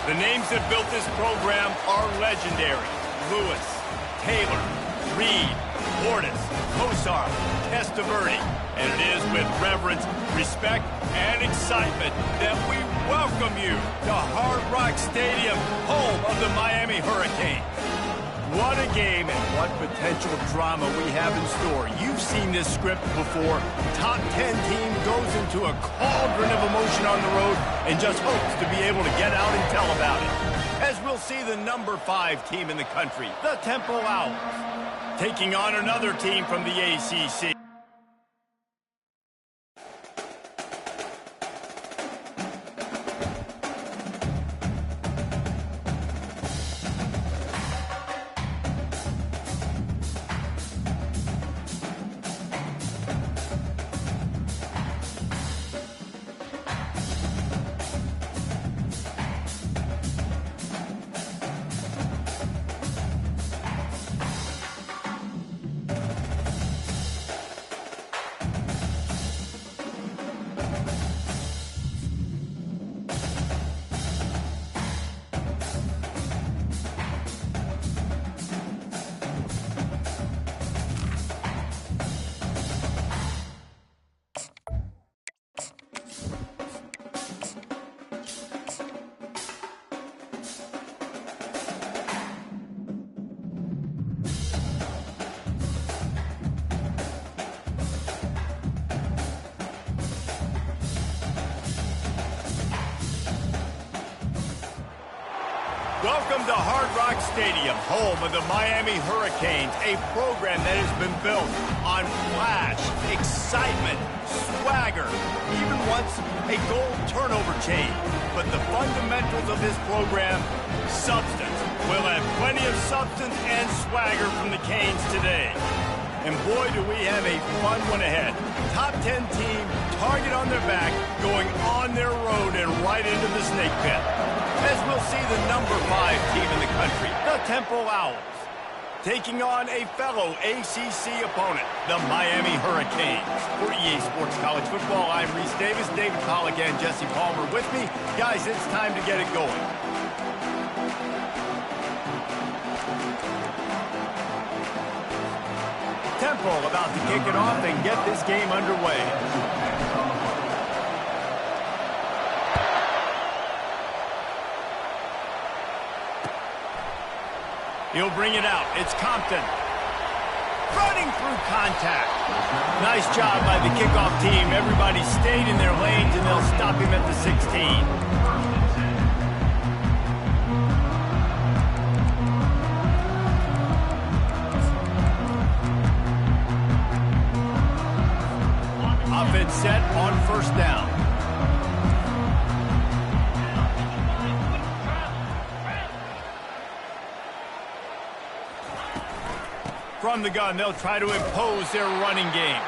The names that built this program are legendary. Lewis, Taylor, Reed, Portis, Kosar, Testaverde. And it is with reverence, respect, and excitement that we welcome you to Hard Rock Stadium, home of the Miami Hurricanes. What a game and what potential drama we have in store. You've seen this script before. Top 10 team goes into a cauldron of emotion on the road and just hopes to be able to get out and tell about it. As we'll see the number 5 team in the country, the Temple Owls, taking on another team from the ACC. Welcome to Hard Rock Stadium, home of the Miami Hurricanes, a program that has been built on flash, excitement, swagger, even once a goal turnover chain. But the fundamentals of this program, substance. We'll have plenty of substance and swagger from the Canes today. And boy, do we have a fun one ahead. Top 10 team, target on their back, going on their road and right into the snake pit. As we'll see the number 5 team in the country, the Temple Owls, taking on a fellow ACC opponent, the Miami Hurricanes. For EA Sports College Football, I'm Reese Davis, David Pollack, and Jesse Palmer with me. Guys, it's time to get it going. Temple about to kick it off and get this game underway. He'll bring it out. It's Compton. Running through contact. Nice job by the kickoff team. Everybody stayed in their lanes, and they'll stop him at the 16. Offense set on first down. From the gun, they'll try to impose their running game.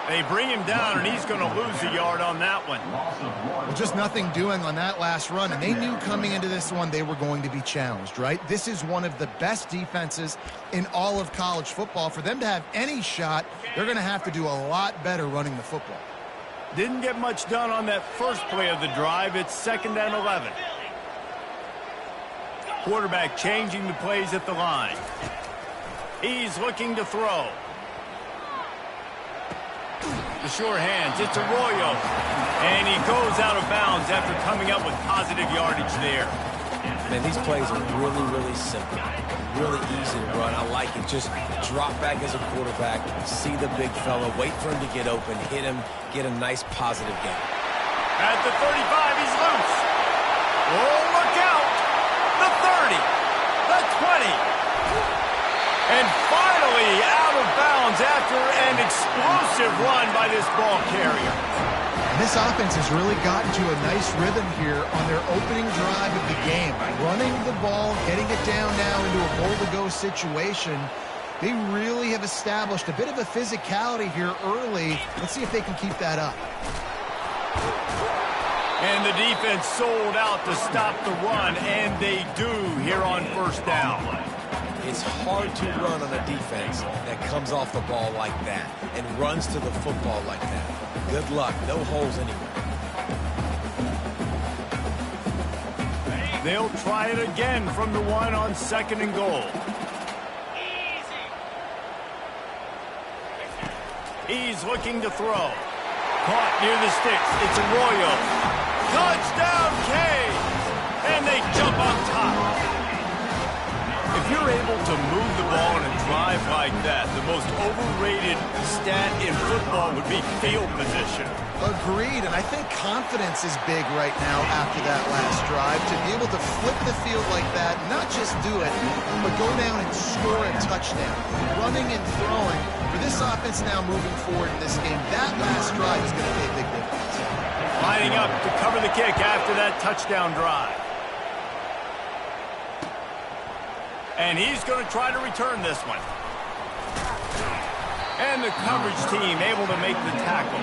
They bring him down, and he's going to lose a yard on that one. Well, just nothing doing on that last run, and they knew coming into this one they were going to be challenged, right? This is one of the best defenses in all of college football. For them to have any shot, they're going to have to do a lot better running the football. Didn't get much done on that first play of the drive. It's 2nd and 11. Quarterback changing the plays at the line. He's looking to throw. The sure hands, it's Arroyo. And he goes out of bounds after coming up with positive yardage there. Man, these plays are really, really simple. Really easy to run. I like it. Just drop back as a quarterback, see the big fella, wait for him to get open, hit him, get a nice positive gain. At the 35, he's loose. Oh, look out. The 30, the 20. And finally out of bounds after an explosive run by this ball carrier. This offense has really gotten to a nice rhythm here on their opening drive of the game. Running the ball, getting it down now into a goal-to-go situation. They really have established a bit of a physicality here early. Let's see if they can keep that up. And the defense sold out to stop the run, and they do here on first down. It's hard to run on a defense that comes off the ball like that and runs to the football like that. Good luck. No holes anywhere. They'll try it again from the 1 on 2nd and goal. He's looking to throw. Caught near the sticks. It's Arroyo. Touchdown, Canes! And they jump on top. If you're able to move the ball in a drive like that, the most overrated stat in football would be field position. Agreed, and I think confidence is big right now after that last drive. To be able to flip the field like that, not just do it, but go down and score a touchdown. Running and throwing. For this offense now moving forward in this game, that last drive is going to be a big difference. Lining up to cover the kick after that touchdown drive. And he's going to try to return this one. And the coverage team able to make the tackle.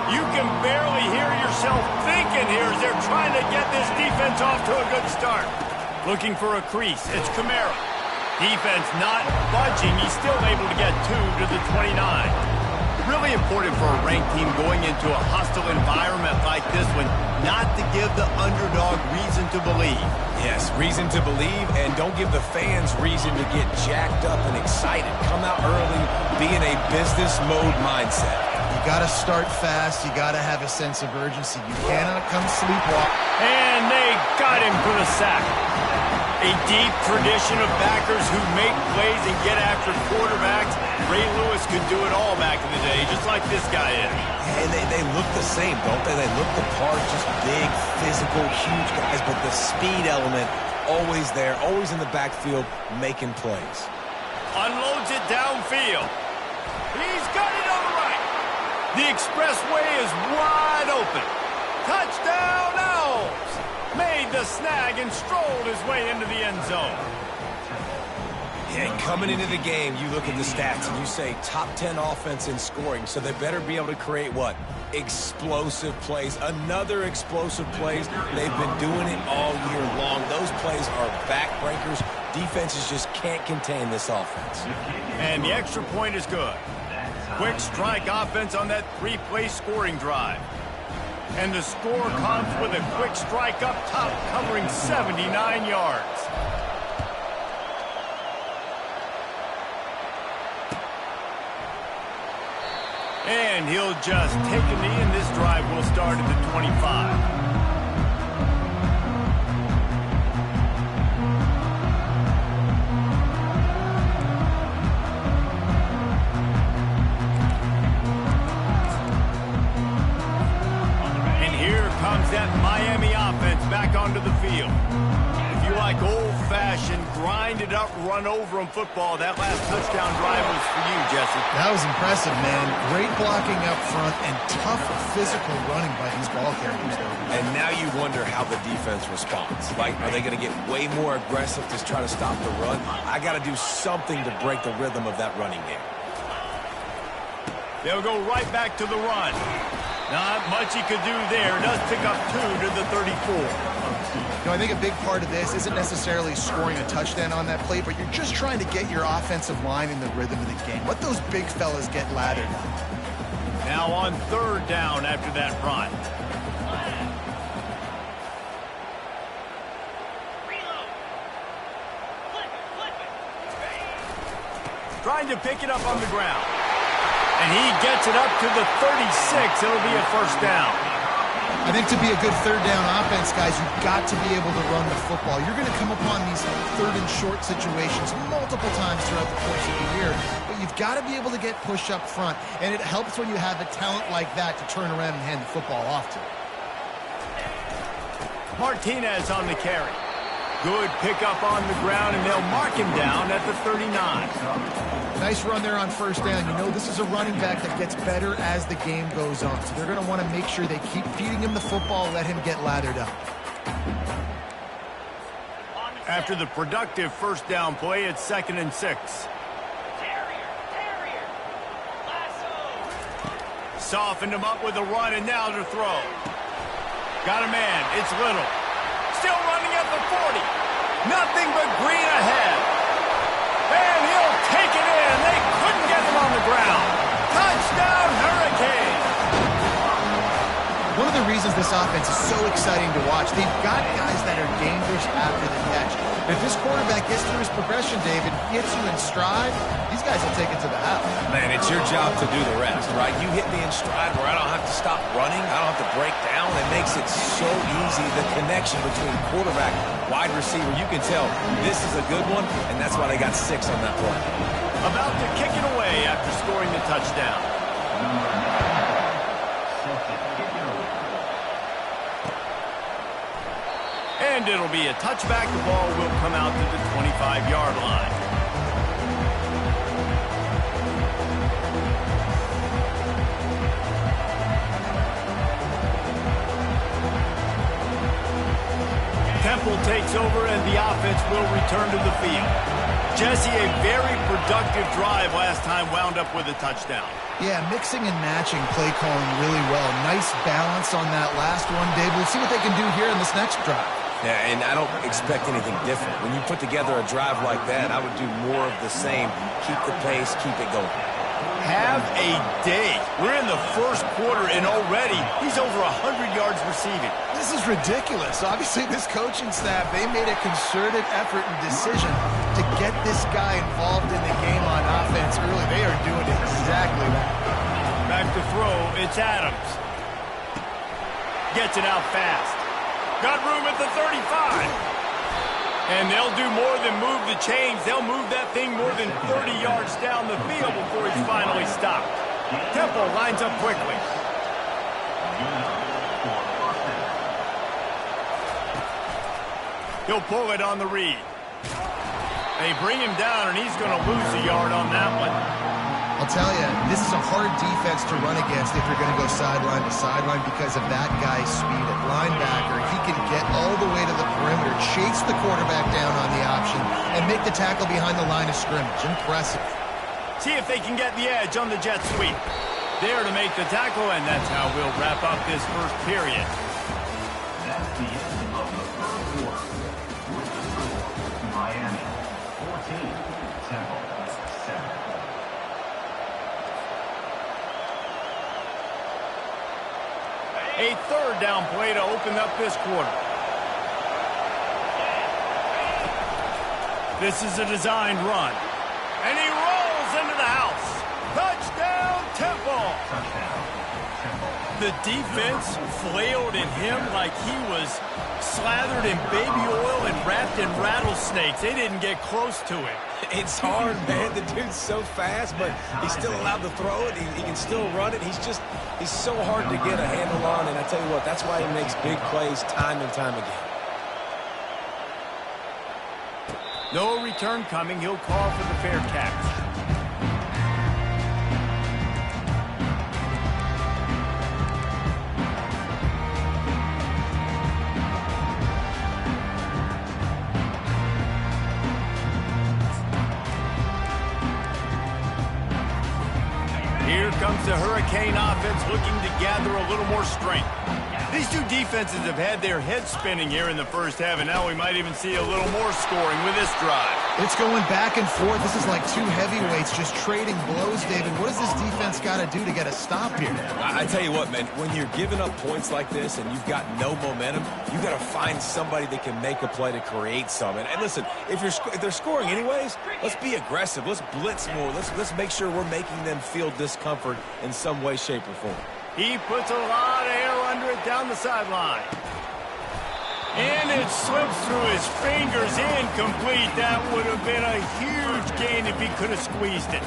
You can barely hear yourself thinking here as they're trying to get this defense off to a good start. Looking for a crease. It's Camara. Defense not budging. He's still able to get 2 to the 29. Really important for a ranked team going into a hostile environment like this one not to give the underdog reason to believe. Yes, reason to believe, and don't give the fans reason to get jacked up and excited. Come out early, be in a business mode mindset. You got to start fast. You got to have a sense of urgency. You cannot come sleepwalk. And they got him for the sack. A deep tradition of backers who make plays and get after quarterbacks. Ray Lewis could do it all back in the day, just like this guy is. And they look the same, don't they? They look the part, just big, physical, huge guys, but the speed element always there, always in the backfield, making plays. Unloads it downfield. He's got it on the right. The expressway is wide open. Touchdown, Owls! Made the snag and strolled his way into the end zone. Yeah, coming into the game, you look at the stats and you say top 10 offense in scoring, so they better be able to create what? Explosive plays. Another explosive plays. They've been doing it all year long. Those plays are backbreakers. Defenses just can't contain this offense. And the extra point is good. Quick strike offense on that 3-play scoring drive. And the score comes with a quick strike up top, covering 79 yards. And he'll just take a knee, and this drive will start at the 25. That Miami offense back onto the field. If you like old-fashioned, grinded-up, run-over-'em football, that last touchdown drive was for you, Jesse. That was impressive, man. Great blocking up front and tough physical running by these ball carriers. And now you wonder how the defense responds. Like, are they going to get way more aggressive to try to stop the run? I got to do something to break the rhythm of that running game. They'll go right back to the run. Not much he could do there. Does pick up 2 to the 34. I think a big part of this isn't necessarily scoring a touchdown on that play, but you're just trying to get your offensive line in the rhythm of the game. Let those big fellas get lathered. Now on 3rd down after that run. Trying to pick it up on the ground. And he gets it up to the 36. It'll be a 1st down. I think to be a good 3rd down offense, guys, you've got to be able to run the football. You're going to come upon these 3rd and short situations multiple times throughout the course of the year, but you've got to be able to get push up front, and it helps when you have a talent like that to turn around and hand the football off to. Martinez on the carry. Good pickup on the ground, and they'll mark him down at the 39. Nice run there on 1st down. You know this is a running back that gets better as the game goes on, so they're going to want to make sure they keep feeding him the football, let him get lathered up. After the productive 1st down play, it's 2nd and 6. Softened him up with a run, and now to throw. Got a man. It's Little. Still running at the 40. Nothing but green ahead. And he'll take it in. They couldn't get him on the ground. Touchdown, Hurricane. One of the reasons this offense is so exciting to watch, they've got guys that are dangerous after the catch. If this quarterback gets through his progression, David, gets you in stride, these guys will take it to the house. Man, it's your job to do the rest, right? You hit me in stride where I don't have to stop running. I don't have to break down. It makes it so easy, the connection between quarterback, wide receiver. You can tell this is a good one, and that's why they got 6 on that play. About to kick it away after scoring the touchdown. And it'll be a touchback. The ball will come out to the 25-yard line. Temple takes over and the offense will return to the field. Jesse, a very productive drive last time wound up with a touchdown. Yeah, mixing and matching play calling really well. Nice balance on that last one, Dave. We'll see what they can do here in this next drive. Yeah, and I don't expect anything different. When you put together a drive like that, I would do more of the same. Keep the pace, keep it going. Have a day. We're in the first quarter, and already he's over 100 yards receiving. This is ridiculous. Obviously, this coaching staff, they made a concerted effort and decision to get this guy involved in the game on offense early. They are doing exactly that. Back to throw, it's Adams. Gets it out fast. Got room at the 35. And they'll do more than move the chains. They'll move that thing more than 30 yards down the field before he's finally stopped. Temple lines up quickly. He'll pull it on the read. They bring him down, and he's going to lose a yard on that one. I'll tell you, this is a hard defense to run against if you're going to go sideline to sideline because of that guy's speed at linebacker. He can get all the way to the perimeter, chase the quarterback down on the option, and make the tackle behind the line of scrimmage. Impressive. See if they can get the edge on the jet sweep. There to make the tackle, and that's how we'll wrap up this first period. That's the end of the first quarter. With the score, Miami 14, Temple 7. A third down play to open up this quarter. This is a designed run. And he rolls into the house. Touchdown, Temple. The defense flailed at him like he was slathered in baby oil and wrapped in rattlesnakes. They didn't get close to him. It's hard, man. The dude's so fast, but he's still allowed to throw it. He can still run it. He's so hard to get a handle on, and I tell you what, that's why he makes big plays time and time again. No return coming. He'll call for the fair catch. Here comes the Hurricane offense looking to gather a little more strength. These two defenses have had their heads spinning here in the first half, and now we might even see a little more scoring with this drive. It's going back and forth. This is like two heavyweights just trading blows, David. What does this defense got to do to get a stop here? I tell you what, man, when you're giving up points like this and you've got no momentum, you got to find somebody that can make a play to create some. And listen, if they're scoring anyways, let's be aggressive. Let's blitz more. Let's make sure we're making them feel discomfort in some way, shape, or form. He puts a lot of air under it down the sideline. And it slips through his fingers, incomplete. That would have been a huge gain if he could have squeezed it.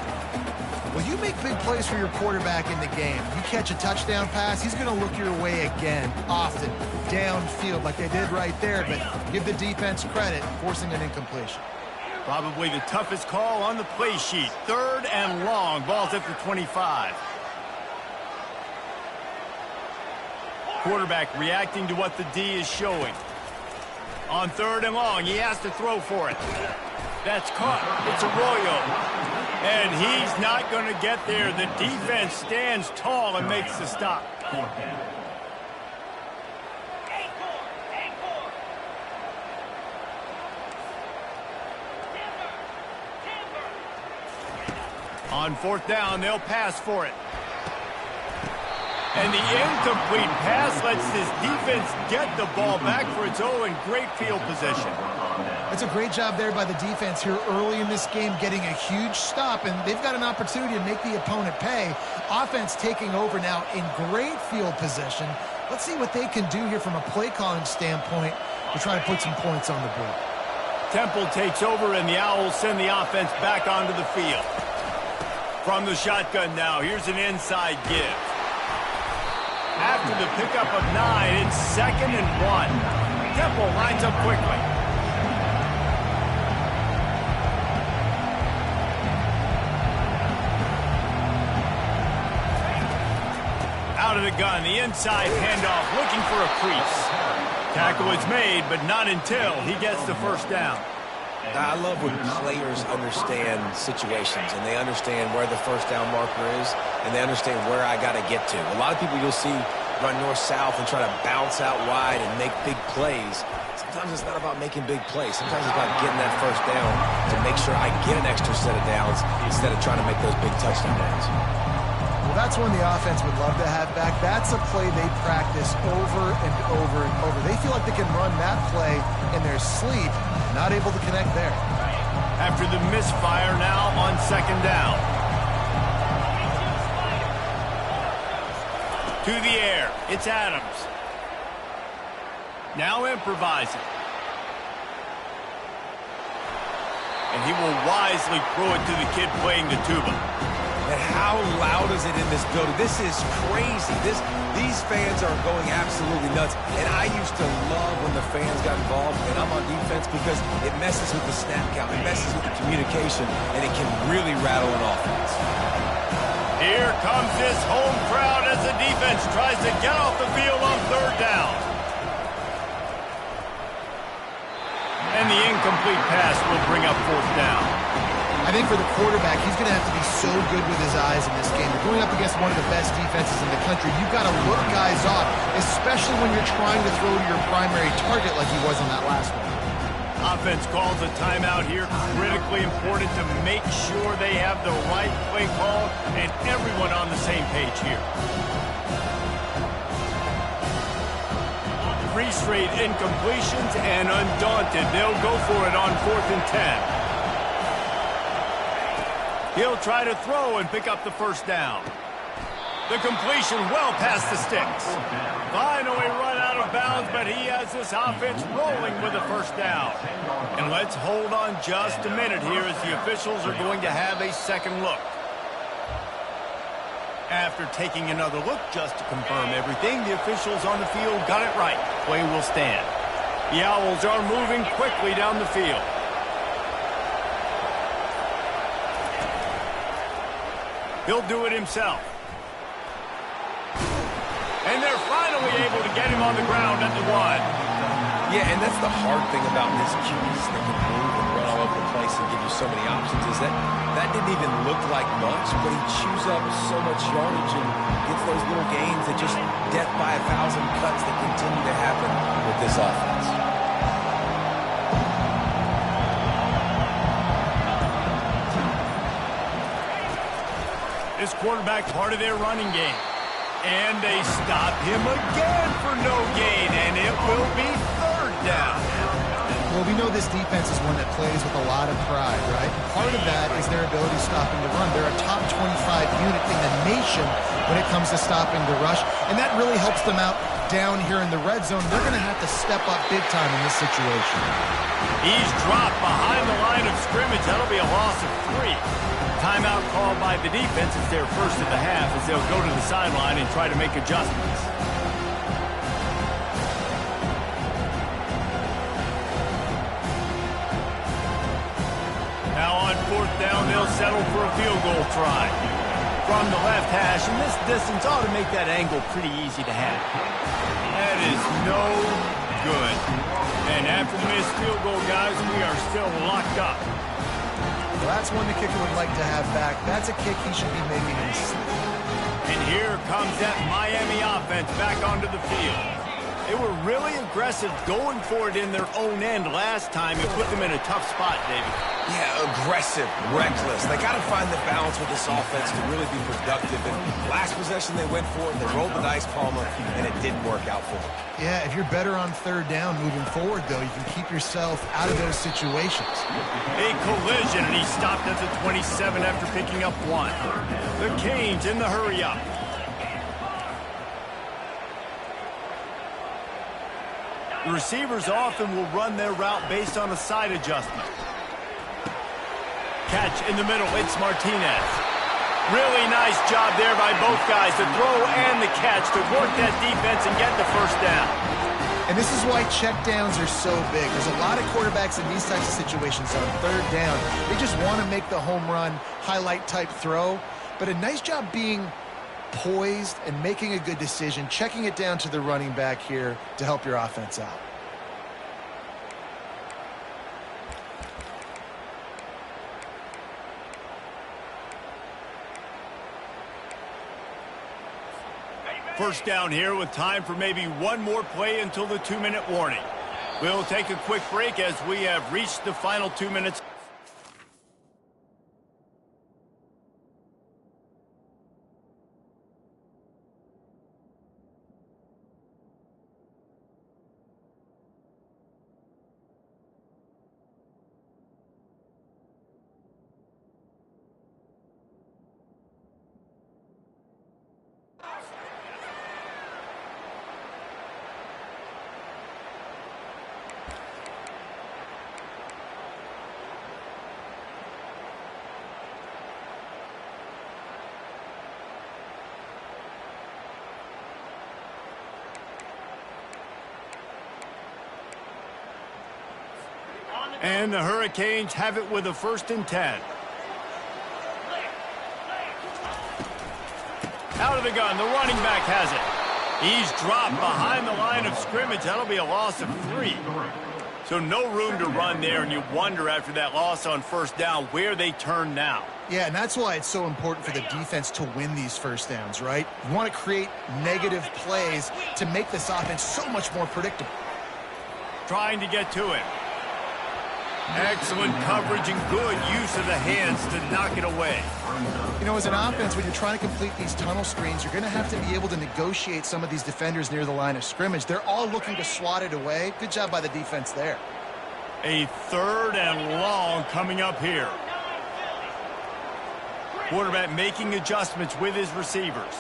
Well, you make big plays for your quarterback in the game. You catch a touchdown pass, he's going to look your way again, often, downfield like they did right there. But give the defense credit, forcing an incompletion. Probably the toughest call on the play sheet. 3rd and long. Ball's at the 25. Quarterback reacting to what the D is showing. On 3rd and long, he has to throw for it. That's caught. It's Arroyo. And he's not going to get there. The defense stands tall and makes the stop. On fourth down, they'll pass for it. And the incomplete pass lets this defense get the ball back for its own great field position. It's a great job there by the defense here early in this game, getting a huge stop, and they've got an opportunity to make the opponent pay. Offense taking over now in great field position. Let's see what they can do here from a play calling standpoint to try to put some points on the board. Temple takes over, and the Owls send the offense back onto the field. From the shotgun now, here's an inside give. After the pickup of 9, it's 2nd and 1. Temple lines up quickly. Out of the gun, the inside handoff, looking for a crease. Tackle is made, but not until he gets the first down. I love when players understand situations and they understand where the first down marker is and they understand where I got to get to. A lot of people you'll see run north-south and try to bounce out wide and make big plays. Sometimes it's not about making big plays. Sometimes it's about getting that first down to make sure I get an extra set of downs instead of trying to make those big touchdown runs. Well, that's one the offense would love to have back. That's a play they practice over and over and over. They feel like they can run that play in their sleep. Not able to connect there. After the misfire now on 2nd down. To the air. It's Adams. Now improvising. And he will wisely throw it to the kid playing the tuba. And how loud is it in this building? This is crazy. These fans are going absolutely nuts. And I used to love when the fans got involved, and I'm on defense because it messes with the snap count. It messes with the communication, and it can really rattle an offense. Here comes this home crowd as the defense tries to get off the field on 3rd down. And the incomplete pass will bring up 4th down. I think for the quarterback, he's going to have to be so good with his eyes in this game. You're going up against one of the best defenses in the country. You've got to look guys off, especially when you're trying to throw to your primary target like he was on that last one. Offense calls a timeout here. Critically important to make sure they have the right play call and everyone on the same page here. 3 straight incompletions, and undaunted, they'll go for it on 4th and 10. He'll try to throw and pick up the first down. The completion well past the sticks. Finally run out of bounds, but he has this offense rolling with the first down. And let's hold on just a minute here as the officials are going to have a second look. After taking another look just to confirm everything, the officials on the field got it right. Play will stand. The Owls are moving quickly down the field. He'll do it himself. And they're finally able to get him on the ground at the 1. Yeah, and that's the hard thing about this QBs. They can move and run all over the place and give you so many options. Is that didn't even look like much, but he chews up so much yardage and gets those little gains that just death by 1,000 cuts that continue to happen with this offense. This quarterback part of their running game. And they stop him again for no gain, and it will be 3rd down. Well, we know this defense is one that plays with a lot of pride, right? Part of that is their ability stopping the run. They're a top 25 unit in the nation when it comes to stopping the rush, and that really helps them out down here in the red zone. They're going to have to step up big time in this situation. He's dropped behind the line of scrimmage. That'll be a loss of 3. Timeout called by the defense. It's their first of the half as they'll go to the sideline and try to make adjustments. Now on 4th down, they'll settle for a field goal try. From the left hash, and this distance ought to make that angle pretty easy to have. That is no good. And after the missed field goal, guys, we are still locked up. Well, that's one the kicker would like to have back. That's a kick he should be making in his sleep. And here comes that Miami offense back onto the field. They were really aggressive going for it in their own end last time. It put them in a tough spot, David. Yeah, aggressive, reckless. They got to find the balance with this offense to really be productive. And last possession they went for it, they rolled the dice, Palmer, and it didn't work out for them. Yeah, if you're better on third down moving forward, though, you can keep yourself out of those situations. A collision, and he stopped at the 27 after picking up 1. The Canes in the hurry-up. The receivers often will run their route based on a side adjustment. Catch in the middle, it's Martinez. Really nice job there by both guys, the throw and the catch to work that defense and get the first down. And this is why checkdowns are so big. There's a lot of quarterbacks in these types of situations on third down. They just want to make the home run, highlight type throw. But a nice job being poised and making a good decision, checking it down to the running back here to help your offense out. First down here with time for maybe one more play until the 2-minute warning. We'll take a quick break as we have reached the final 2 minutes. And the Hurricanes have it with a 1st and 10. Out of the gun, the running back has it. He's dropped behind the line of scrimmage. That'll be a loss of 3. So no room to run there, and you wonder after that loss on first down where they turn now. Yeah, and that's why it's so important for the defense to win these first downs, right? You want to create negative plays to make this offense so much more predictable. Trying to get to him. Excellent coverage and good use of the hands to knock it away. You know, as an offense, when you're trying to complete these tunnel screens, you're going to have to be able to negotiate some of these defenders near the line of scrimmage. They're all looking to swat it away. Good job by the defense there. A 3rd and long coming up here. Quarterback making adjustments with his receivers.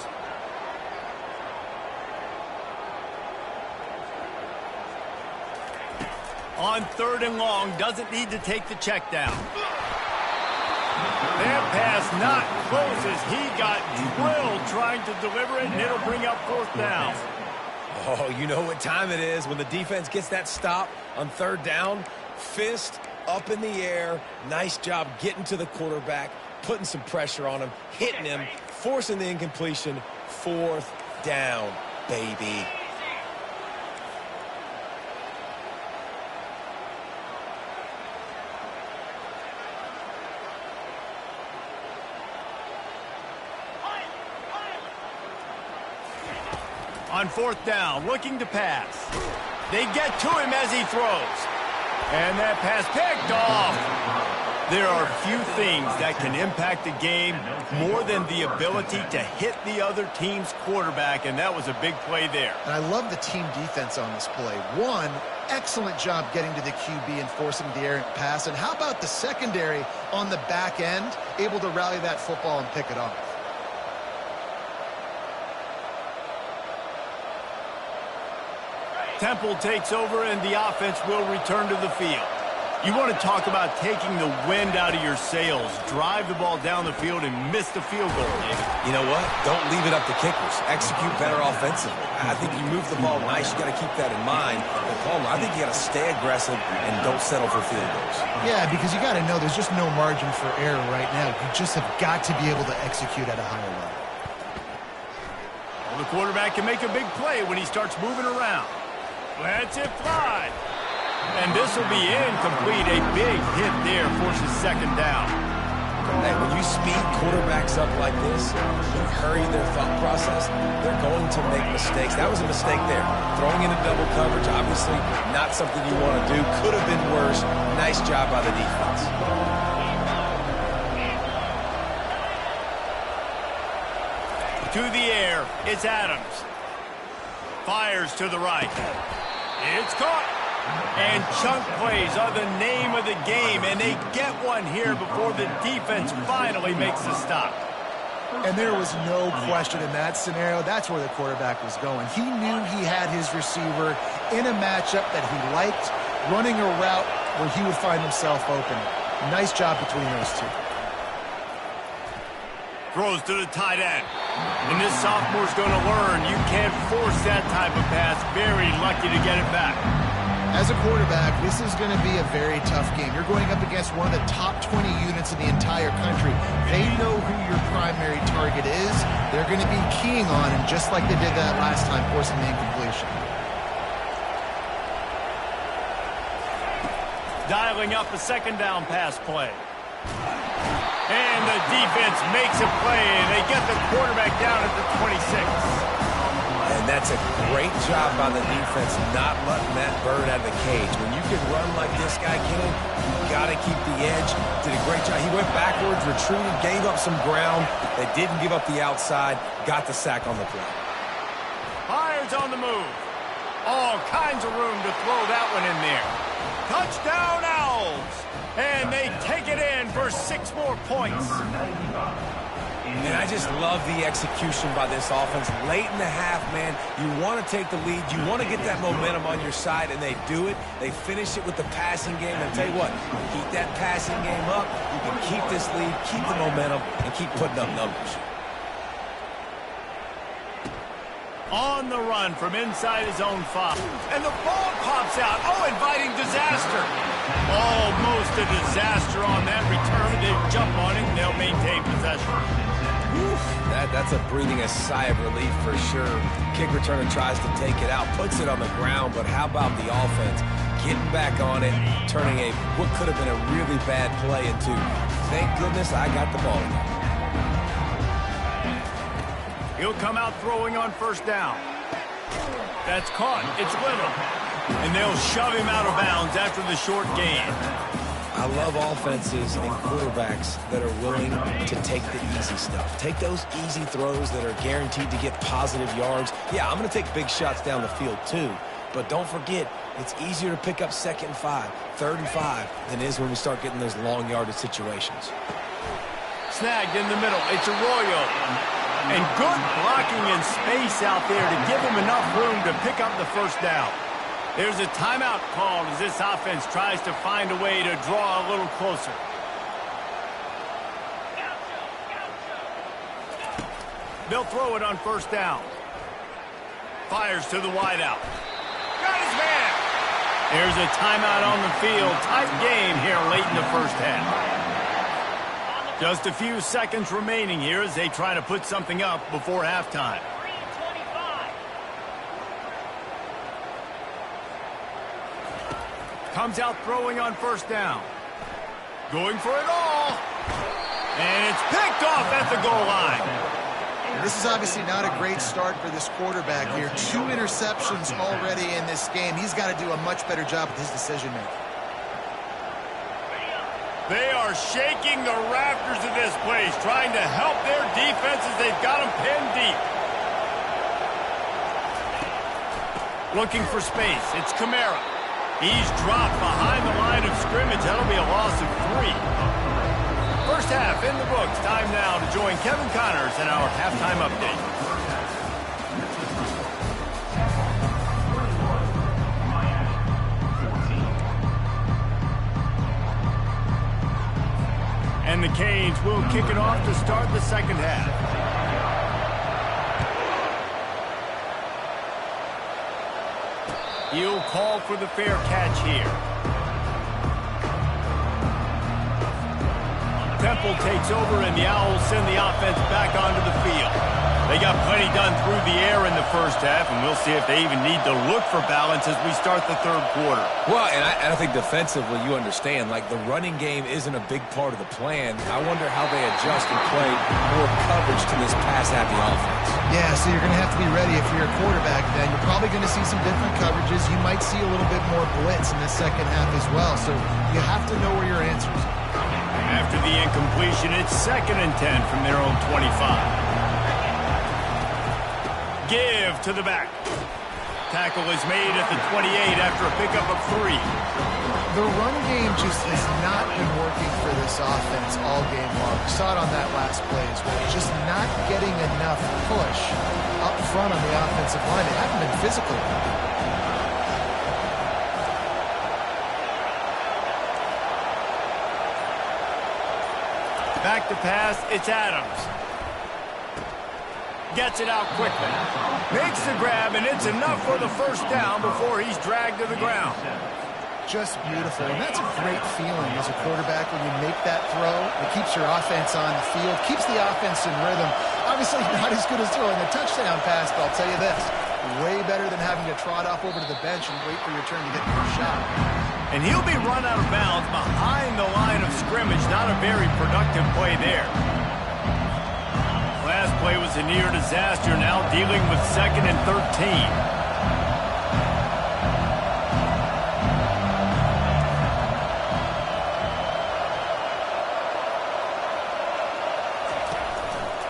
On 3rd and long, doesn't need to take the check down. That pass not close as he got drilled trying to deliver it, and it'll bring up 4th down. Oh, you know what time it is when the defense gets that stop on 3rd down. Fist up in the air. Nice job getting to the quarterback, putting some pressure on him, hitting him, forcing the incompletion. 4th down, baby. On 4th down, looking to pass. They get to him as he throws. And that pass picked off. There are few things that can impact a game more than the ability to hit the other team's quarterback, and that was a big play there. And I love the team defense on this play. One, excellent job getting to the QB and forcing the errant pass. And how about the secondary on the back end, able to rally that football and pick it off? Temple takes over, and the offense will return to the field. You want to talk about taking the wind out of your sails. Drive the ball down the field and miss the field goal, David. You know what? Don't leave it up to kickers. Execute better offensively. I think you move the ball nice. You got to keep that in mind. But Palmer, I think you got to stay aggressive and don't settle for field goals. Yeah, because you got to know there's just no margin for error right now. You just have got to be able to execute at a higher level. Well, the quarterback can make a big play when he starts moving around. Lets it fly. And this will be incomplete. A big hit there forces 2nd down. Hey, when you speed quarterbacks up like this, you hurry their thought process, they're going to make mistakes. That was a mistake there. Throwing into double coverage, obviously not something you want to do. Could have been worse. Nice job by the defense. To the air, it's Adams. Fires to the right. It's caught. And chunk plays are the name of the game, and they get one here before the defense finally makes the stop. And there was no question in that scenario. That's where the quarterback was going. He knew he had his receiver in a matchup that he liked, running a route where he would find himself open. Nice job between those two. Throws to the tight end. And this sophomore's going to learn you can't force that type of pass. Very lucky to get it back. As a quarterback, this is going to be a very tough game. You're going up against one of the top 20 units in the entire country. They know who your primary target is. They're going to be keying on him, just like they did that last time, forcing the incompletion. Dialing up a second down pass play. And the defense makes a play, and they get the quarterback down at the 26. And that's a great job by the defense, not letting that bird out of the cage. When you can run like this guy can, you got to keep the edge. Did a great job. He went backwards, retreated, gave up some ground. They didn't give up the outside, got the sack on the play. Fires on the move. All kinds of room to throw that one in there. Touchdown, Owls! And they take it in for 6 more points. And I just love the execution by this offense. Late in the half, man, you want to take the lead. You want to get that momentum on your side, and they do it. They finish it with the passing game. And I'll tell you what, keep that passing game up. You can keep this lead, keep the momentum, and keep putting up numbers. On the run from inside his own 5. And the ball pops out. Oh, inviting disaster. Almost a disaster on that return. They jump on it, and they'll maintain possession. That's a breathing a sigh of relief for sure. Kick returner tries to take it out, puts it on the ground, but how about the offense? Getting back on it, turning what could have been a really bad play into, thank goodness I got the ball. He'll come out throwing on first down. That's caught. It's Little. And they'll shove him out of bounds after the short gain. I love offenses and quarterbacks that are willing to take the easy stuff. Take those easy throws that are guaranteed to get positive yards. Yeah, I'm going to take big shots down the field too. But don't forget, it's easier to pick up 2nd and 5, 3rd and 5 than it is when we start getting those long yardage situations. Snagged in the middle. It's Arroyo. And good blocking in space out there to give him enough room to pick up the first down. There's a timeout called as this offense tries to find a way to draw a little closer. They'll throw it on first down. Fires to the wideout. Got his man. There's a timeout on the field. Tight game here late in the first half. Just a few seconds remaining here as they try to put something up before halftime. Comes out throwing on first down. Going for it all. And it's picked off at the goal line. This is obviously not a great start for this quarterback here. 2 interceptions already in this game. He's got to do a much better job with his decision-making. They are shaking the rafters of this place, trying to help their defense as they've got them pinned deep. Looking for space. It's Kamara. He's dropped behind the line of scrimmage. That'll be a loss of 3. First half in the books. Time now to join Kevin Connors in our halftime update. And the Canes will kick it off to start the second half. He'll call for the fair catch here. Temple takes over, and the Owls send the offense back onto the field. They got plenty done through the air in the first half, and we'll see if they even need to look for balance as we start the third quarter. Well, and I think defensively, you understand, like the running game isn't a big part of the plan. I wonder how they adjust and play more coverage to this pass-happy offense. Yeah, so you're going to have to be ready if you're a quarterback then. You're probably going to see some different coverages. You might see a little bit more blitz in the second half as well, so you have to know where your answers are. After the incompletion, it's 2nd and 10 from their own 25. Give to the back. Tackle is made at the 28 after a pickup of 3. The run game just has not been working for this offense all game long. We saw it on that last play as well. Just not getting enough push up front on the offensive line. They haven't been physical. Back to pass, it's Adams. Gets it out quickly. Makes the grab, and it's enough for the first down before he's dragged to the ground. Just beautiful. And that's a great feeling as a quarterback when you make that throw. It keeps your offense on the field, keeps the offense in rhythm. Obviously not as good as throwing a touchdown pass, but I'll tell you this, way better than having to trot off over to the bench and wait for your turn to get your shot. And he'll be run out of bounds behind the line of scrimmage. Not a very productive play there. Last play was a near disaster, now dealing with 2nd and 13.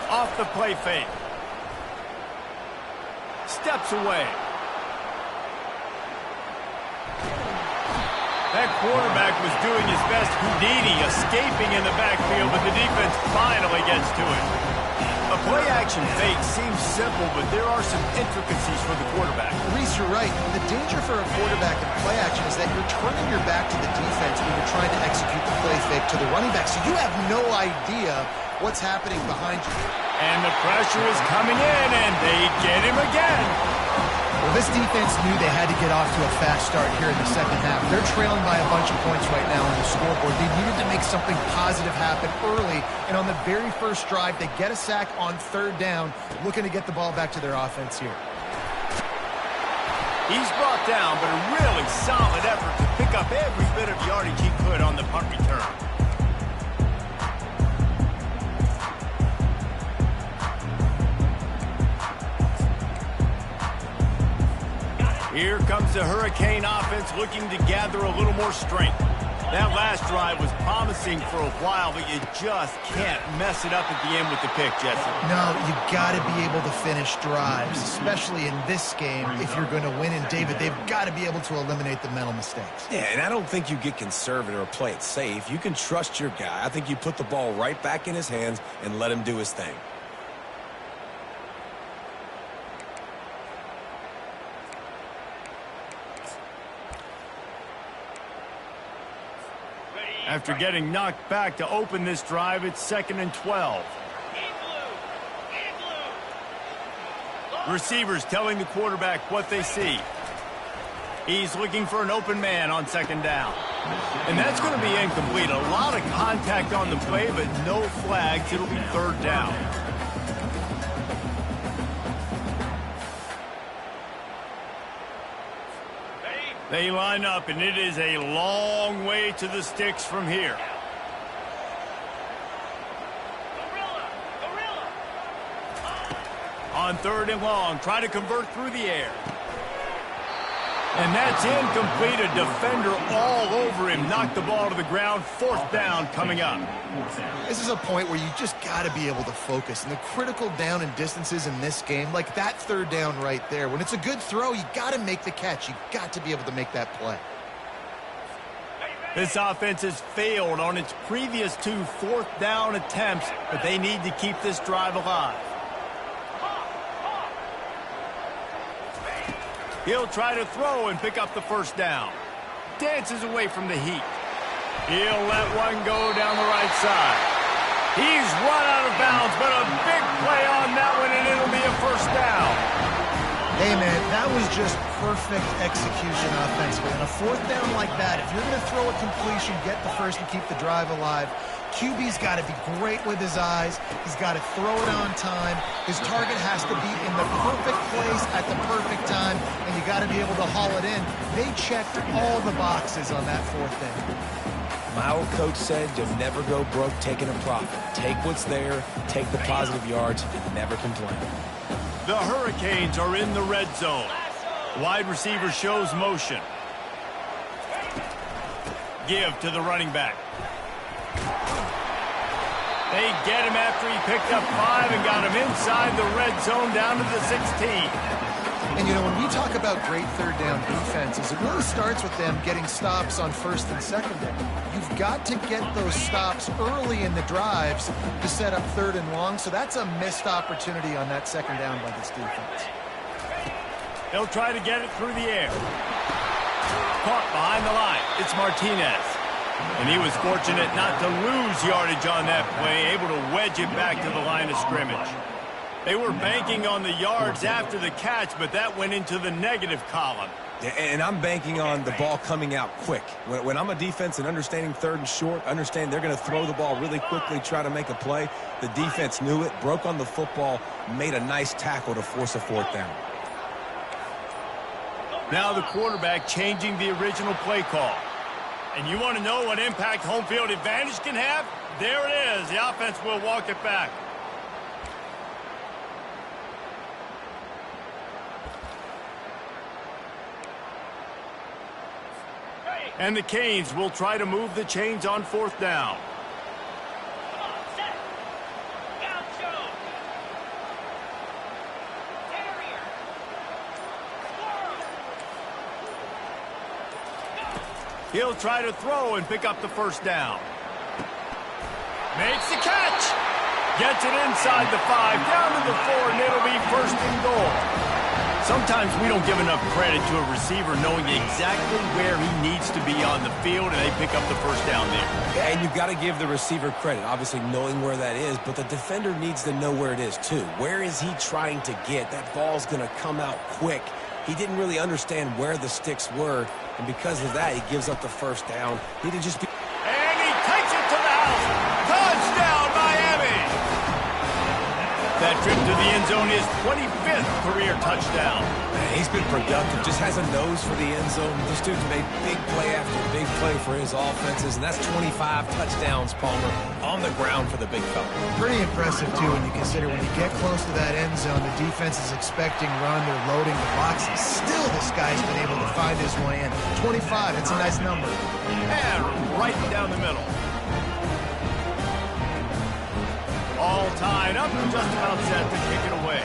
Off the play fake. Steps away. That quarterback was doing his best Houdini, escaping in the backfield, but the defense finally gets to it. A play-action fake seems simple, but there are some intricacies for the quarterback. Reese, you're right. The danger for a quarterback in play-action is that you're turning your back to the defense when you're trying to execute the play fake to the running back, so you have no idea what's happening behind you. And the pressure is coming in, and they get him again. Well, this defense knew they had to get off to a fast start here in the second half. They're trailing by a bunch of points right now on the scoreboard. They needed to make something positive happen early, and on the very first drive, they get a sack on 3rd down, looking to get the ball back to their offense here. He's brought down, but a really solid effort to pick up every bit of yardage he could on the punt return. Here comes the Hurricane offense looking to gather a little more strength. That last drive was promising for a while, but you just can't mess it up at the end with the pick, Jesse. No, you got to be able to finish drives, especially in this game if you're going to win. And, David, they've got to be able to eliminate the mental mistakes. Yeah, and I don't think you get conservative or play it safe. You can trust your guy. I think you put the ball right back in his hands and let him do his thing. After getting knocked back to open this drive, it's 2nd and 12. Receivers telling the quarterback what they see. He's looking for an open man on 2nd down. And that's going to be incomplete. A lot of contact on the play, but no flags. It'll be 3rd down. They line up, and it is a long way to the sticks from here. On 3rd and long, try to convert through the air. And that's incomplete. A defender all over him. Knocked the ball to the ground. 4th down coming up. This is a point where you just got to be able to focus. And the critical down and distances in this game, like that 3rd down right there, when it's a good throw, you got to make the catch. You got to be able to make that play. This offense has failed on its previous 2 4th down attempts, but they need to keep this drive alive. He'll try to throw and pick up the 1st down. Dances away from the heat. He'll let one go down the right side. He's run out of bounds, but a big play on that one, and it'll be a 1st down. Hey, man, that was just perfect execution offensively. On a 4th down like that, if you're going to throw a completion, get the 1st and keep the drive alive, QB's got to be great with his eyes. He's got to throw it on time. His target has to be in the perfect place at the perfect time, and you got to be able to haul it in. They checked all the boxes on that fourth down. My old coach said you'll never go broke taking a profit. Take what's there, take the positive yards, and never complain. The Hurricanes are in the red zone. Wide receiver shows motion. Give to the running back. They get him after he picked up 5 and got him inside the red zone down to the 16. And, you know, when we talk about great third down defenses, it really starts with them getting stops on first and second down. You've got to get those stops early in the drives to set up third and long, so that's a missed opportunity on that second down by this defense. They'll try to get it through the air. Caught behind the line. It's Martinez. And he was fortunate not to lose yardage on that play, able to wedge it back to the line of scrimmage. They were banking on the yards after the catch, but that went into the negative column. And I'm banking on the ball coming out quick. When I'm a defense and understanding third and short, understand they're going to throw the ball really quickly, try to make a play. The defense knew it, broke on the football, made a nice tackle to force a fourth down. Now the quarterback changing the original play call. And you want to know what impact home field advantage can have? There it is. The offense will walk it back. And the Canes will try to move the chains on fourth down. He'll try to throw and pick up the first down. Makes the catch. Gets it inside the 5, down to the 4, and it'll be first and goal. Sometimes we don't give enough credit to a receiver knowing exactly where he needs to be on the field, and they pick up the first down there. And you've got to give the receiver credit, obviously knowing where that is, but the defender needs to know where it is too. Where is he trying to get? That ball's going to come out quick. He didn't really understand where the sticks were, and because of that, he gives up the first down. He did just be... And he takes it to the house. Touchdown, Miami! That trip to the end zone is 25th career touchdown. He's been productive, just has a nose for the end zone. This dude's made big play after big play for his offenses, and that's 25 touchdowns, Palmer, on the ground for the big fella. Pretty impressive, too, when you consider when you get close to that end zone, the defense is expecting run, they're loading the boxes. Still, this guy's been able to find his way in. 25, that's a nice number. And right down the middle. All tied up and just about set to kick it away.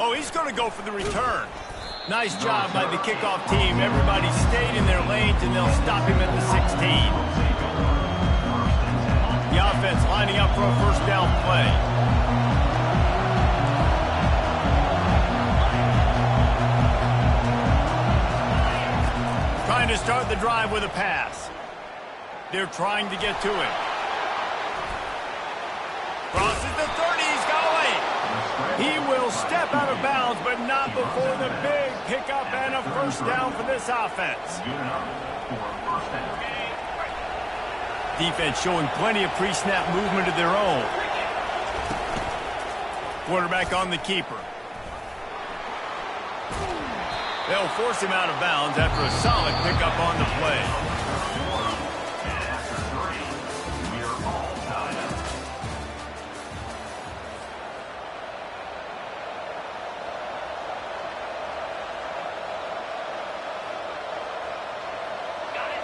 Oh, he's going to go for the return. Nice job by the kickoff team. Everybody stayed in their lanes, and they'll stop him at the 16. The offense lining up for a first down play. Trying to start the drive with a pass. They're trying to get to him. Crosses the 30, he's got away. He will step out of bounds, but not before the big pickup and a first down for this offense. Defense showing plenty of pre-snap movement of their own. Quarterback on the keeper. They'll force him out of bounds after a solid pickup on the play.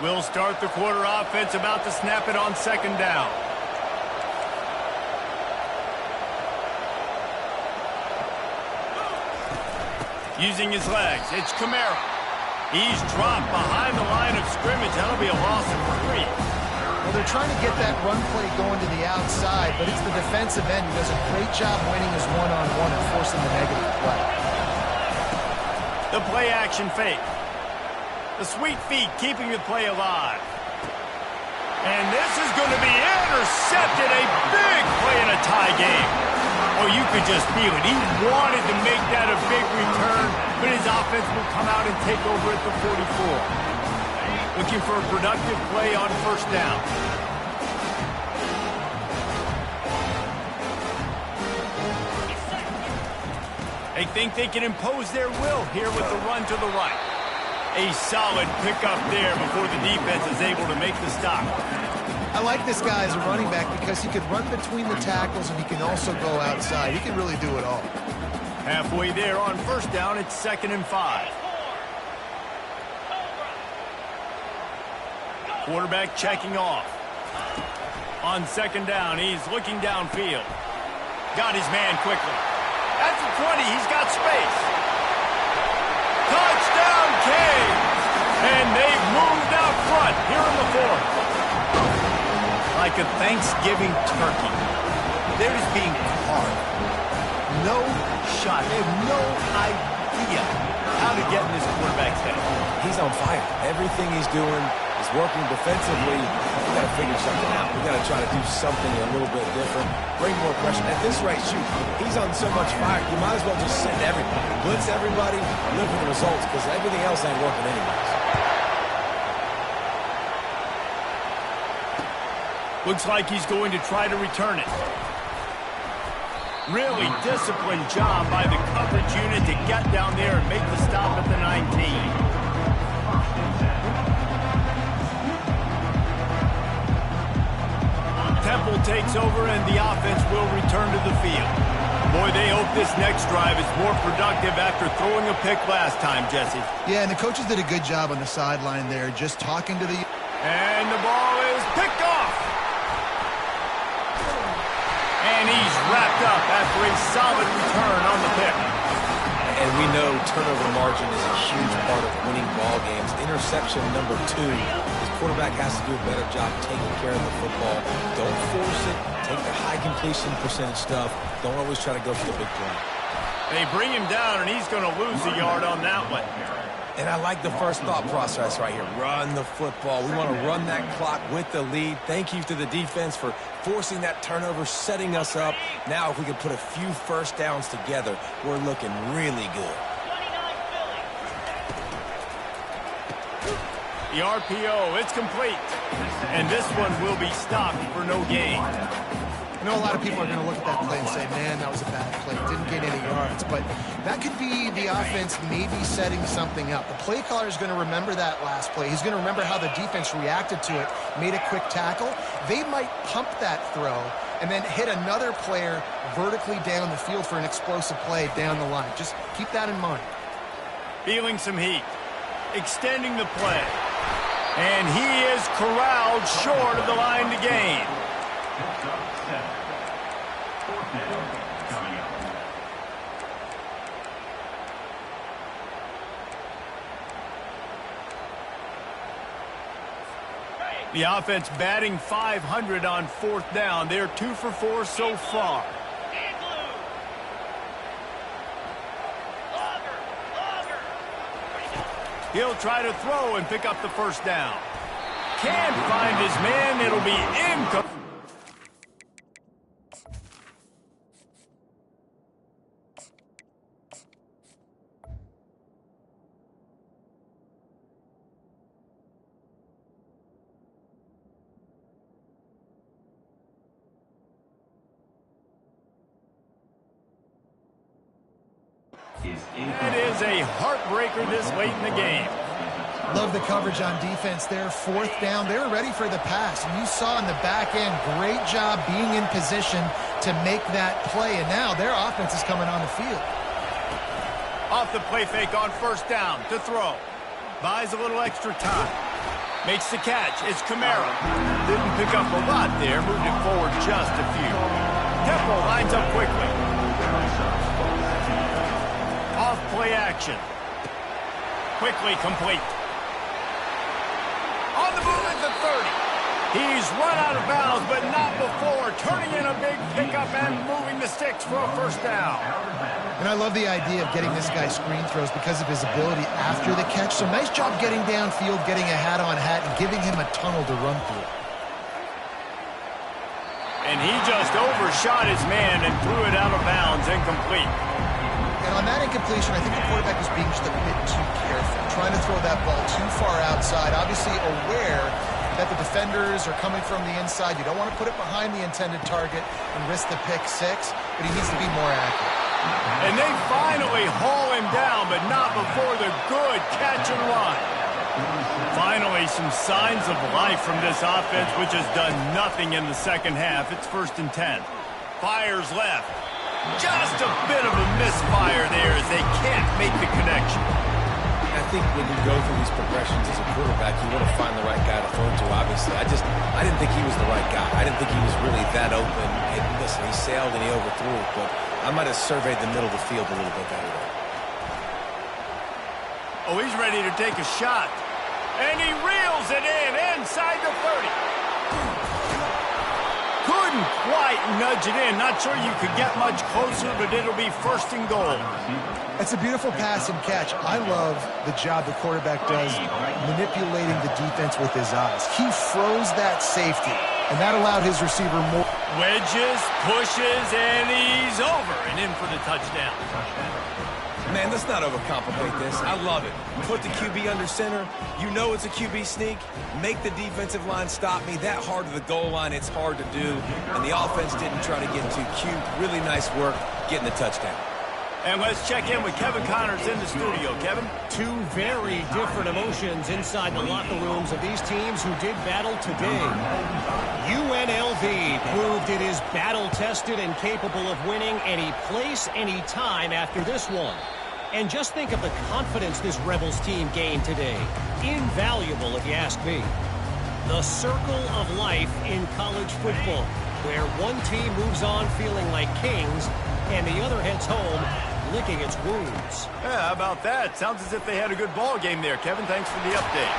We'll start the quarter offense, about to snap it on second down. Using his legs, it's Kamara. He's dropped behind the line of scrimmage. That'll be a loss of 3. Well, they're trying to get that run play going to the outside, but it's the defensive end who does a great job winning his one-on-one and forcing the negative play. The play action fake. The sweet feet keeping the play alive. And this is going to be intercepted. A big play in a tie game. Oh, you could just feel it. He wanted to make that a big return, but his offense will come out and take over at the 44. Looking for a productive play on first down. They think they can impose their will here with the run to the right. A solid pickup there before the defense is able to make the stop. I like this guy as a running back because he can run between the tackles and he can also go outside. He can really do it all. Halfway there on first down, it's 2nd and 5. Quarterback checking off. On 2nd down, he's looking downfield. Got his man quickly. At the 20, he's got space. Touchdown, Canes! And they've moved out front here in the 4th. Like a Thanksgiving turkey. They're just being carved. No shot. They have no idea how to get in this quarterback's head. He's on fire. Everything he's doing is working defensively. We got to figure something out. We got to try to do something a little bit different. Bring more pressure. At this rate, shoot, he's on so much fire, you might as well just send everybody. Blitz everybody, look for the results, because everything else ain't working anyways. Looks like he's going to try to return it. Really disciplined job by the coverage unit to get down there and make the stop at the 19. Temple takes over and the offense will return to the field. Boy, they hope this next drive is more productive after throwing a pick last time, Jesse. Yeah, and the coaches did a good job on the sideline there, just talking to the... And the ball is picked off. And he's wrapped up after a solid return on the pick. And we know turnover margin is a huge part of winning ball games. Interception number 2. His quarterback has to do a better job taking care of the football. Don't force it. Take the high completion percentage stuff. Don't always try to go for the big play. They bring him down, and he's going to lose a yard on that one. And I like the first thought process right here. Run the football. We want to run that clock with the lead. Thank you to the defense for forcing that turnover, setting us up. Now if we can put a few first downs together, we're looking really good. The RPO, it's complete. And this one will be stopped for no gain. I know a lot of people are going to look at that play and say, man, that was a bad play. Didn't get any yards. But that could be the offense maybe setting something up. The play caller is going to remember that last play. He's going to remember how the defense reacted to it, made a quick tackle. They might pump that throw and then hit another player vertically down the field for an explosive play down the line. Just keep that in mind. Feeling some heat. Extending the play. And he is corralled short of the line to gain. The offense batting .500 on 4th down. They're 2 for 4 so far. He'll try to throw and pick up the first down. Can't find his man. It'll be incomplete. It is a heartbreaker this late in the game. Love the coverage on defense there. 4th down. They were ready for the pass. And you saw in the back end, great job being in position to make that play. And now their offense is coming on the field. Off the play fake on first down to throw. Buys a little extra time. Makes the catch. It's Camara. Didn't pick up a lot there. Moved it forward just a few. Temple lines up quickly. Off play action. Quickly complete. On the move at the 30. He's run out of bounds, but not before. Turning in a big pickup and moving the sticks for a first down. And I love the idea of getting this guy screen throws because of his ability after the catch. So nice job getting downfield, getting a hat-on hat, and giving him a tunnel to run through. And he just overshot his man and threw it out of bounds, incomplete. And on that incompletion, I think the quarterback was being just a bit too careful, trying to throw that ball too far outside, obviously aware that the defenders are coming from the inside. You don't want to put it behind the intended target and risk the pick six, but he needs to be more accurate. And they finally haul him down, but not before the good catch and run. Finally, some signs of life from this offense, which has done nothing in the second half. It's 1st and 10. Fires left. Just a bit of a misfire there as they can't make the connection. I think when you go through these progressions as a quarterback, you want to find the right guy to throw to, obviously. I didn't think he was the right guy. I didn't think he was really that open. And listen, he sailed and he overthrew it, but I might have surveyed the middle of the field a little bit better there. Oh, he's ready to take a shot. And he reels it in inside the 30. Couldn't quite nudge it in. Not sure you could get much closer, but it'll be 1st and goal. It's a beautiful pass and catch. I love the job the quarterback does manipulating the defense with his eyes. He froze that safety, and that allowed his receiver more. Wedges, pushes, and he's over and in for the touchdown. Man, let's not overcomplicate this. I love it. Put the QB under center. You know it's a QB sneak. Make the defensive line stop me. That hard to the goal line, it's hard to do. And the offense didn't try to get too cute. Really nice work getting the touchdown. And let's check in with Kevin Connors in the studio. Kevin? Two very different emotions inside the locker rooms of these teams who did battle today. UNLV proved it is battle-tested and capable of winning any place, any time after this one. And just think of the confidence this Rebels team gained today. Invaluable, if you ask me. The circle of life in college football, where one team moves on feeling like kings and the other heads home licking its wounds. Yeah, how about that? Sounds as if they had a good ball game there. Kevin, thanks for the update.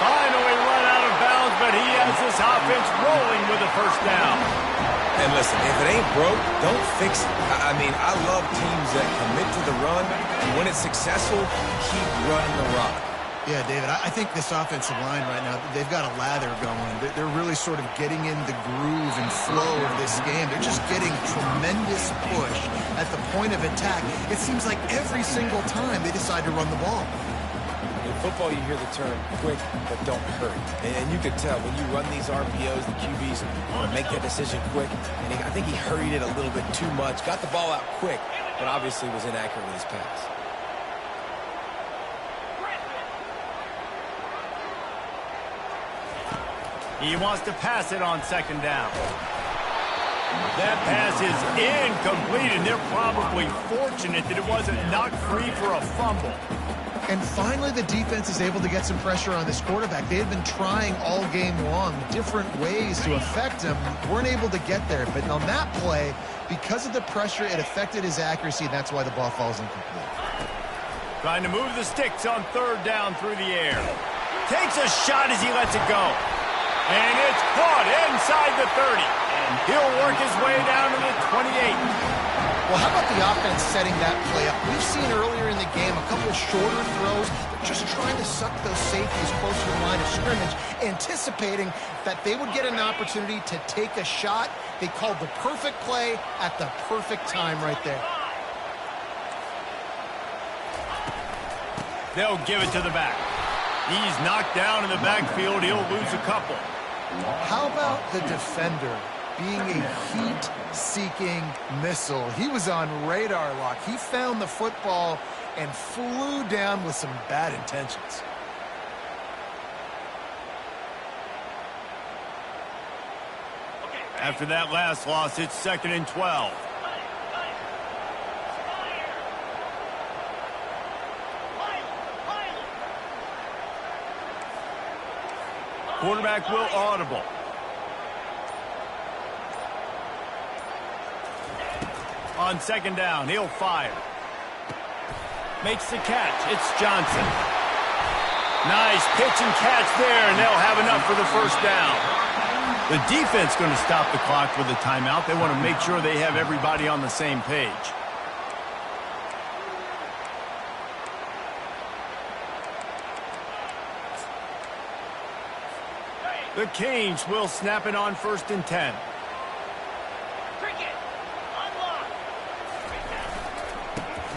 Finally run out of bounds, but he has this offense rolling with a 1st down. And listen, if it ain't broke, don't fix it. I mean, I love teams that commit to the run, and when it's successful, keep running the rock. Yeah, David, I think this offensive line right now, they've got a lather going. They're really sort of getting in the groove and flow of this game. They're just getting tremendous push at the point of attack. It seems like every single time they decide to run the ball. In football, you hear the term quick, but don't hurry. And you can tell when you run these RPOs, the QBs want to make that decision quick. And I think he hurried it a little bit too much. Got the ball out quick, but obviously was inaccurate with his pass. He wants to pass it on 2nd down. That pass is incomplete, and they're probably fortunate that it wasn't knocked free for a fumble. And finally, the defense is able to get some pressure on this quarterback. They had been trying all game long different ways to affect him. Weren't able to get there. But on that play, because of the pressure, it affected his accuracy, and that's why the ball falls incomplete. Trying to move the sticks on 3rd down through the air. Takes a shot as he lets it go. And it's caught inside the 30. And he'll work his way down to the 28. Well, how about the offense setting that play up? We've seen earlier in the game a couple shorter throws, just trying to suck those safeties closer to the line of scrimmage, anticipating that they would get an opportunity to take a shot. They called the perfect play at the perfect time right there. They'll give it to the back. He's knocked down in the backfield. He'll lose a couple. How about the defender being a heat-seeking missile? He was on radar lock. He found the football and flew down with some bad intentions. After that last loss, it's 2nd and 12. Quarterback will audible. On 2nd down, he'll fire. Makes the catch. It's Johnson. Nice pitch and catch there, and they'll have enough for the 1st down. The defense going to stop the clock with a timeout. They want to make sure they have everybody on the same page. The Canes will snap it on 1st and 10.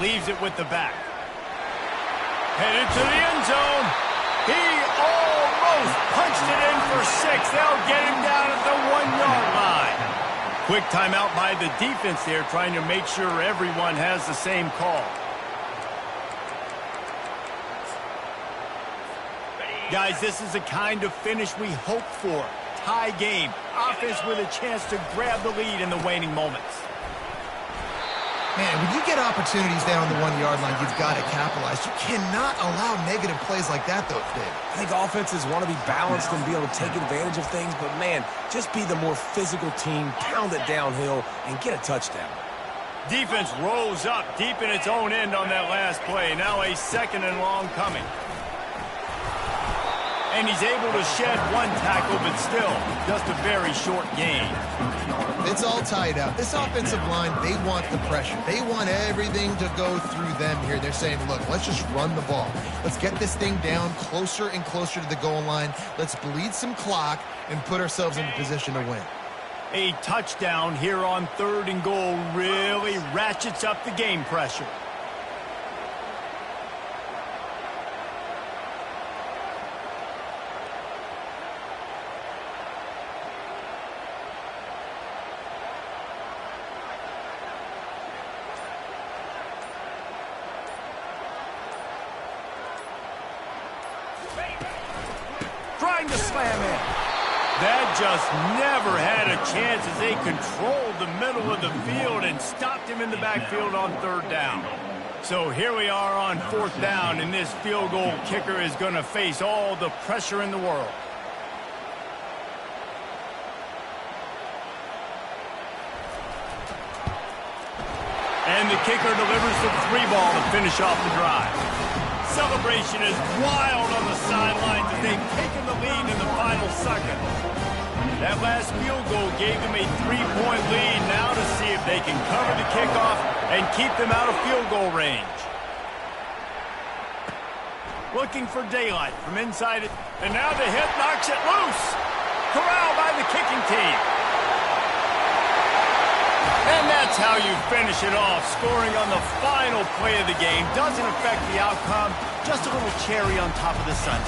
Leaves it with the back. Headed to the end zone. He almost punched it in for 6. They'll get him down at the 1-yard line. Quick timeout by the defense there, trying to make sure everyone has the same call. Guys, this is the kind of finish we hope for. Tie game. Offense with a chance to grab the lead in the waning moments. Man, when you get opportunities down on the 1-yard line, you've got to capitalize. You cannot allow negative plays like that, though, Dave. I think offenses want to be balanced and be able to take advantage of things, but, man, just be the more physical team, pound it downhill, and get a touchdown. Defense rolls up deep in its own end on that last play. Now a 2nd and long coming. And he's able to shed 1 tackle, but still just a very short gain. It's all tied up. This offensive line, they want the pressure. They want everything to go through them here. They're saying, look, let's just run the ball. Let's get this thing down closer and closer to the goal line. Let's bleed some clock and put ourselves in a position to win. A touchdown here on 3rd and goal really ratchets up the game pressure. Trying to slam in. That just never had a chance as they controlled the middle of the field and stopped him in the backfield on 3rd down. So here we are on 4th down, and this field goal kicker is going to face all the pressure in the world. And the kicker delivers the 3 ball to finish off the drive. Celebration is wild on the sidelines as they've taken the lead in the final second. That last field goal gave them a 3-point lead. Now to see if they can cover the kickoff and keep them out of field goal range. Looking for daylight from inside it. And now the hit knocks it loose. Corralled by the kicking team. And that's how you finish it off. Scoring on the final play of the game doesn't affect the outcome. Just a little cherry on top of the sundae.